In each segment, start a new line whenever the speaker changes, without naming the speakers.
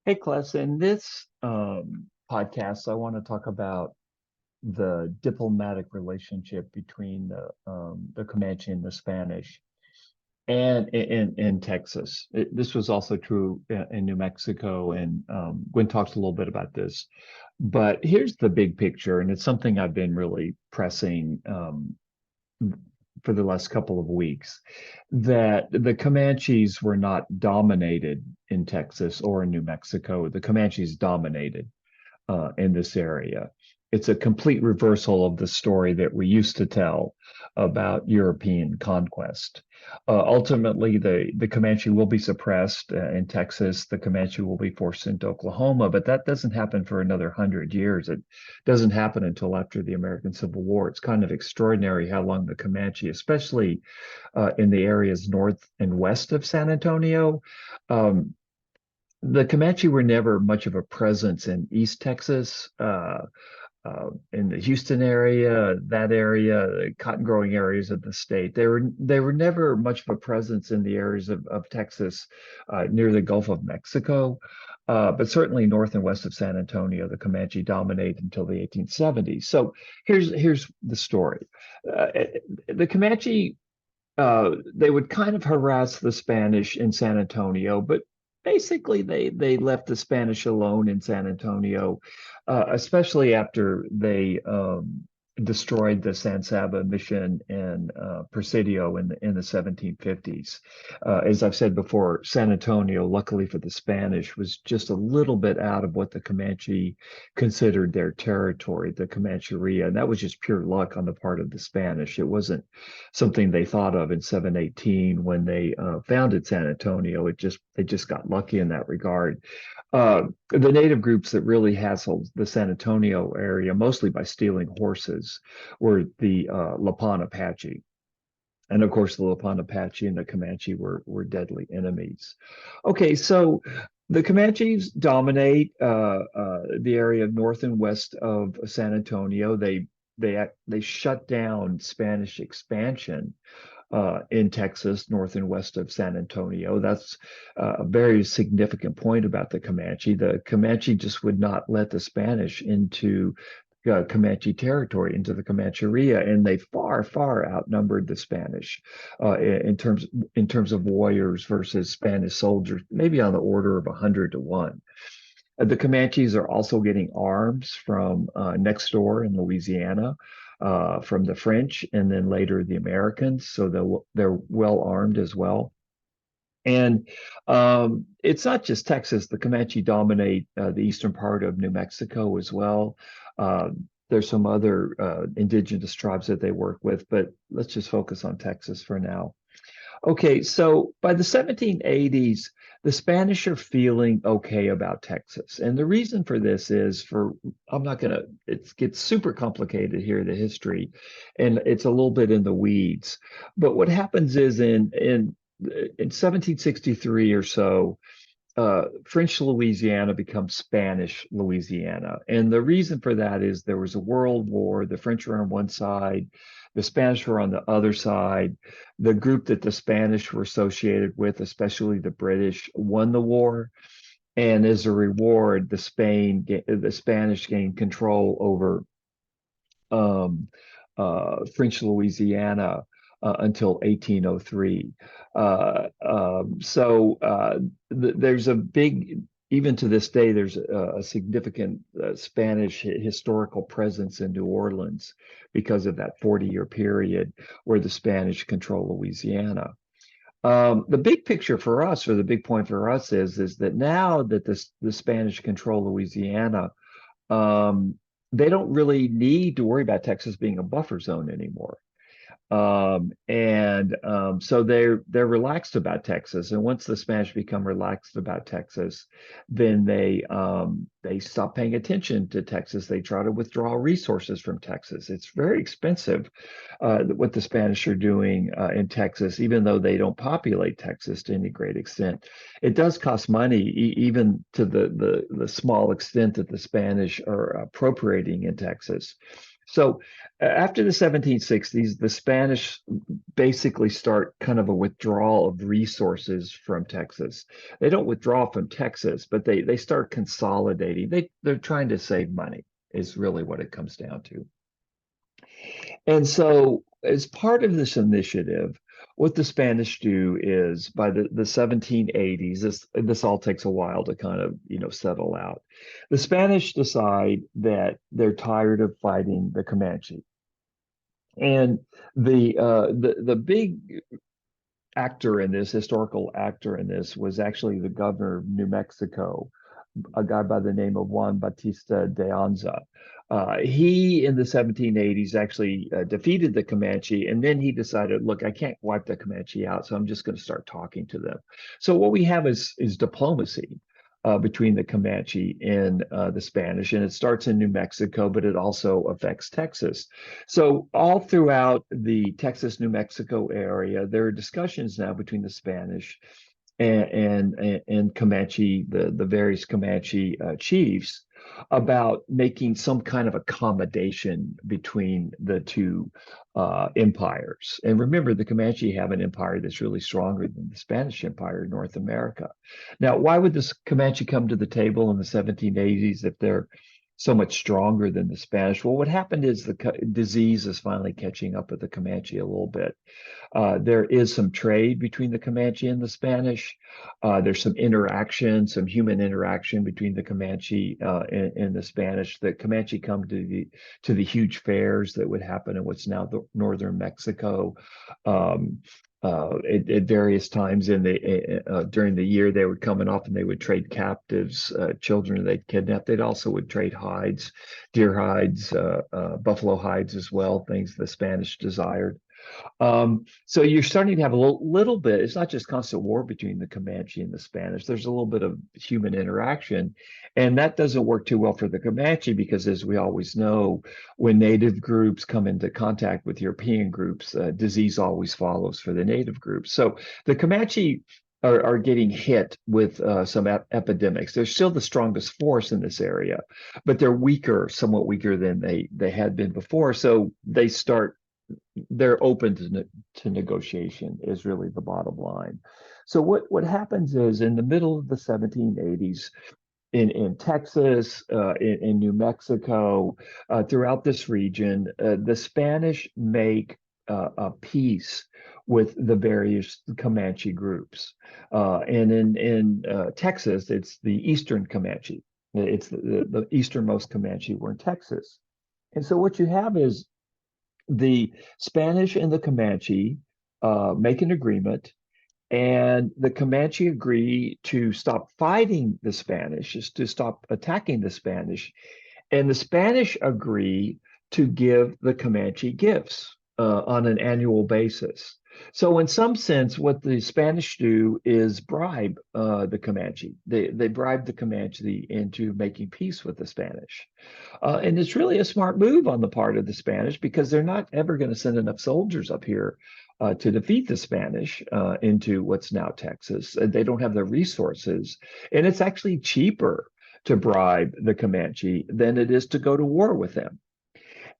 Hey, Class, in this podcast, I want to talk about the diplomatic relationship between the Comanche and the Spanish, and in Texas. This was also true in New Mexico, and Gwen talks a little bit about this. But here's the big picture, and it's something I've been really pressing for the last couple of weeks, that the Comanches were not dominated in Texas or in New Mexico. The Comanches dominated in this area. It's a complete reversal of the story that we used to tell about European conquest. Ultimately, the Comanche will be suppressed in Texas. The Comanche will be forced into Oklahoma, but that doesn't happen for another 100 years. It doesn't happen until after the American Civil War. It's kind of extraordinary how long the Comanche, especially in the areas north and west of San Antonio, um, the Comanche were never much of a presence in East Texas, in the Houston area, that area, the cotton growing areas of the state. They were never much of a presence in the areas of Texas near the Gulf of Mexico. But certainly north and west of San Antonio, the Comanche dominate until the 1870s. So here's the story. Uh, the Comanche they would kind of harass the Spanish in San Antonio, but basically they left the Spanish alone in San Antonio, especially after they destroyed the San Saba mission and Presidio in the 1750s. As I've said before, San Antonio, luckily for the Spanish, was just a little bit out of what the Comanche considered their territory, the Comancheria, and that was just pure luck on the part of the Spanish. It wasn't something they thought of in 718 when they founded San Antonio. They just got lucky in that regard. The native groups that really hassled the San Antonio area, mostly by stealing horses, were the Lipan Apache. And of course, the Lipan Apache and the Comanche were deadly enemies. Okay, so the Comanches dominate the area north and west of San Antonio. They shut down Spanish expansion in Texas, north and west of San Antonio. That's a very significant point about the Comanche. The Comanche just would not let the Spanish into Comanche territory, into the Comancheria, and they far outnumbered the Spanish in terms of warriors versus Spanish soldiers, maybe on the order of 100 to 1. The Comanches are also getting arms from next door in Louisiana, from the French, and then later the Americans. So they're well armed as well. And it's not just Texas. The Comanche dominate the eastern part of New Mexico as well. Uh, there's some other indigenous tribes that they work with, but let's just focus on Texas for now. Okay, so by the 1780s, the Spanish are feeling okay about Texas. And the reason for this is I'm not going to, it gets super complicated here, the history, and it's a little bit in the weeds. But what happens is in 1763 or so, French Louisiana becomes Spanish Louisiana. And the reason for that is there was a world war. The French were on one side, the Spanish were on the other side. The group that the Spanish were associated with, especially the British, won the war. And as a reward, the Spanish gained control over French Louisiana until 1803. There's a big, even to this day, there's a significant Spanish historical presence in New Orleans because of that 40-year period where the Spanish control Louisiana. The big picture for us, or the big point for us, is that now that the Spanish control Louisiana, um, they don't really need to worry about Texas being a buffer zone anymore. So they're relaxed about Texas. And once the Spanish become relaxed about Texas, then they stop paying attention to Texas. They try to withdraw resources from Texas. It's very expensive what the Spanish are doing in Texas, even though they don't populate Texas to any great extent. It does cost money, even to the small extent that the Spanish are appropriating in Texas. So after the 1760s, the Spanish basically start kind of a withdrawal of resources from Texas. They don't withdraw from Texas, but they start consolidating. They're trying to save money, is really what it comes down to. And so, as part of this initiative, what the Spanish do is by the 1780s, this all takes a while to kind of, settle out. The Spanish decide that they're tired of fighting the Comanche. And the big actor in this, historical actor in this, was actually the governor of New Mexico, a guy by the name of Juan Bautista de Anza. He, in the 1780s, actually defeated the Comanche, and then he decided, look, I can't wipe the Comanche out, so I'm just going to start talking to them. So what we have is diplomacy between the Comanche and the Spanish, and it starts in New Mexico, but it also affects Texas. So all throughout the Texas-New Mexico area, there are discussions now between the Spanish and Comanche, the various Comanche chiefs, about making some kind of accommodation between the two empires. And remember, the Comanche have an empire that's really stronger than the Spanish Empire in North America. Now, why would the Comanche come to the table in the 1780s if they're so much stronger than the Spanish? Well, what happened is the disease is finally catching up with the Comanche a little bit. There is some trade between the Comanche and the Spanish. There's some interaction, some human interaction between the Comanche and the Spanish. The Comanche come to the huge fairs that would happen in what's now the northern Mexico. At various times during the year, they would come and often they would trade captives, children they'd kidnap. They'd also would trade hides, deer hides, buffalo hides as well, things the Spanish desired. So you're starting to have a little bit, it's not just constant war between the Comanche and the Spanish. There's a little bit of human interaction. And that doesn't work too well for the Comanche because, as we always know, when native groups come into contact with European groups, disease always follows for the native groups. So the Comanche are getting hit with some epidemics. They're still the strongest force in this area, but they're weaker, somewhat weaker than they had been before. So they're open to negotiation is really the bottom line. So what happens is in the middle of the 1780s in Texas, in New Mexico, throughout this region, the Spanish make a peace with the various Comanche groups. And in Texas, it's the Eastern Comanche. It's the easternmost Comanche were in Texas. And so what you have is the Spanish and the Comanche make an agreement, and the Comanche agree to stop fighting the Spanish, just to stop attacking the Spanish, and the Spanish agree to give the Comanche gifts on an annual basis. So, in some sense, what the Spanish do is bribe the Comanche. They bribe the Comanche into making peace with the Spanish. And it's really a smart move on the part of the Spanish because they're not ever going to send enough soldiers up here to defeat the Spanish into what's now Texas. They don't have the resources. And it's actually cheaper to bribe the Comanche than it is to go to war with them.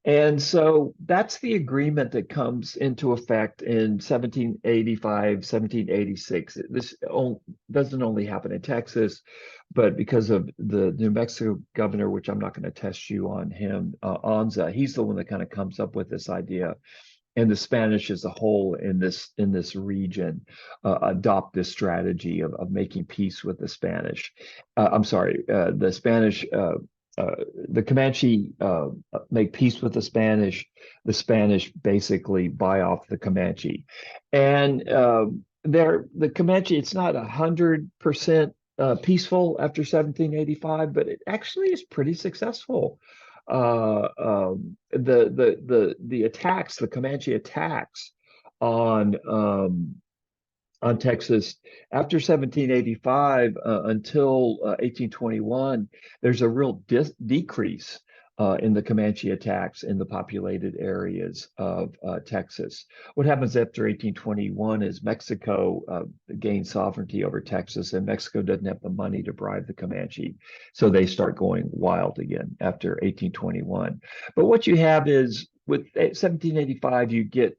And so that's the agreement that comes into effect in 1785, 1786. This doesn't only happen in Texas, but because of the New Mexico governor, which I'm not going to test you on him, Anza, he's the one that kind of comes up with this idea. And the Spanish as a whole in this region adopt this strategy of making peace with the Spanish. I'm sorry, the Spanish the Comanche make peace with the Spanish. The Spanish basically buy off the Comanche, and the Comanche. It's not 100% peaceful after 1785, but it actually is pretty successful. The attacks, the Comanche attacks on Texas after 1785 until 1821, there's a real decrease in the Comanche attacks in the populated areas of Texas. What happens after 1821 is Mexico gains sovereignty over Texas, and Mexico doesn't have the money to bribe the Comanche. So they start going wild again after 1821. But what you have is with 1785, you get,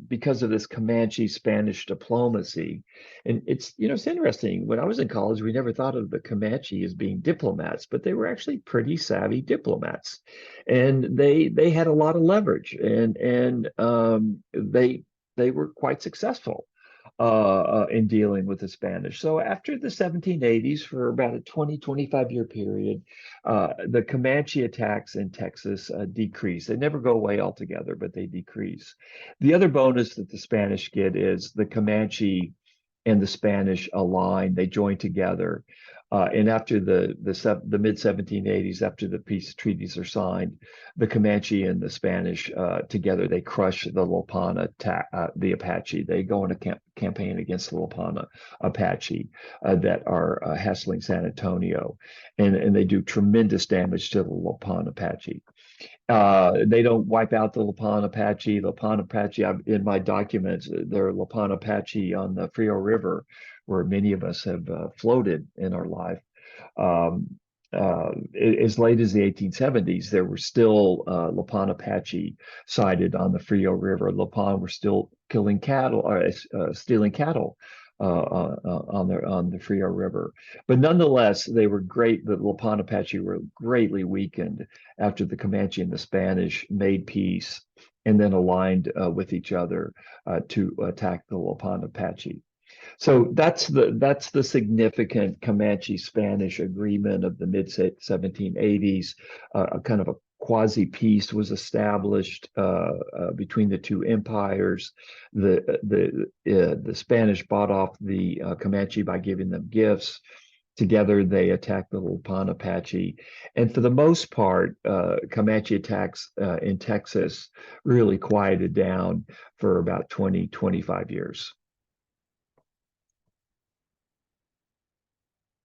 because of this Comanche Spanish diplomacy, and it's interesting. When I was in college, we never thought of the Comanche as being diplomats, but they were actually pretty savvy diplomats, and they had a lot of leverage, and they were quite successful in dealing with the Spanish. So after the 1780s, for about a 25-year period, the Comanche attacks in Texas decrease. They never go away altogether, but they decrease. The other bonus that the Spanish get is the Comanche and the Spanish align. They join together. And after the mid 1780s, after the peace treaties are signed, the Comanche and the Spanish together, they crush the Lopana, the Apache. They go on a campaign against the Lopana Apache that are hassling San Antonio, and they do tremendous damage to the Lopana Apache. They don't wipe out the Lapon Apache. Lapon Apache, in my documents, there are Lapon Apache on the Frio River, where many of us have floated in our life. Um, as late as the 1870s, there were still Lapon Apache sighted on the Frio River. Lapon were still killing cattle or stealing cattle on the Frio River. But nonetheless, they were great. The Lapon Apache were greatly weakened after the Comanche and the Spanish made peace and then aligned with each other to attack the Lapon Apache. So that's the significant Comanche-Spanish agreement of the mid 1780s. A kind of a quasi peace was established between the two empires. The Spanish bought off the Comanche by giving them gifts. Together, they attacked the Lapon Apache. And for the most part, Comanche attacks in Texas really quieted down for about 25 years.